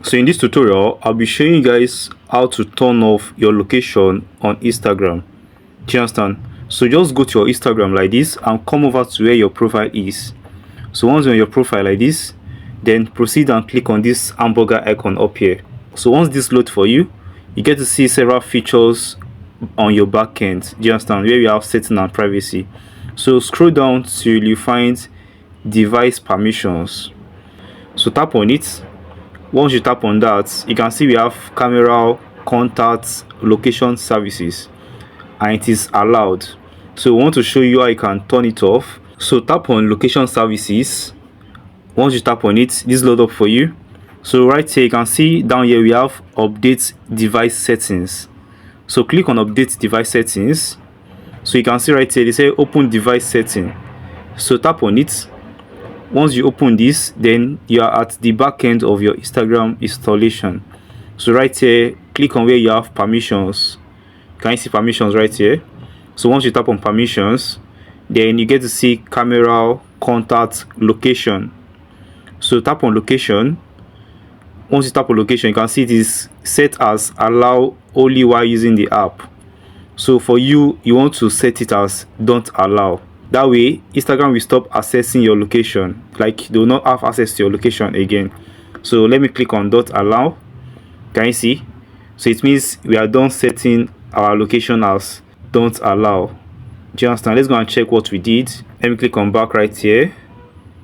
So in this tutorial, I'll be showing you guys how to turn off your location on Instagram. Do you understand? So just go to your Instagram like this and come over to where your profile is. So once you're on your profile like this, then proceed and click on this hamburger icon up here. So once this loads for you, you get to see several features on your back end. Do you understand? Where you have setting and privacy. So scroll down till you find device permissions. So tap on it. Once you tap on that, you can see we have camera, contacts, location services, and it is allowed. So we want to show you how you can turn it off. So tap on location services. Once you tap on it, this load up for you. So right here you can see down here we have update device settings. So click on update device settings. So you can see right here they say open device setting. So tap on it. Once you open this, then you are at the back end of your Instagram installation. So right here, click on where you have permissions. Can you see permissions right here? So once you tap on permissions, then you get to see camera, contact, location. So tap on location. Once you tap on location, you can see it is set as allow only while using the app. So for you want to set it as don't allow. That way Instagram will stop accessing your location, like they will not have access to your location again. So let me click on don't allow. Can you see? So it means we are done setting our location as don't allow. Do you understand? Let's go and check what we did. Let me click on back right here.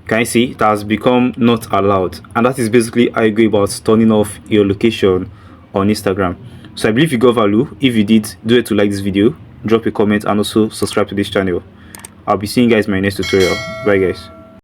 Can you see it has become not allowed? And that is basically how you go about turning off your location on Instagram. So I believe you got value. If you did, do it to like this video, drop a comment, and also subscribe to this channel. I'll be seeing you guys in my next tutorial. Bye guys.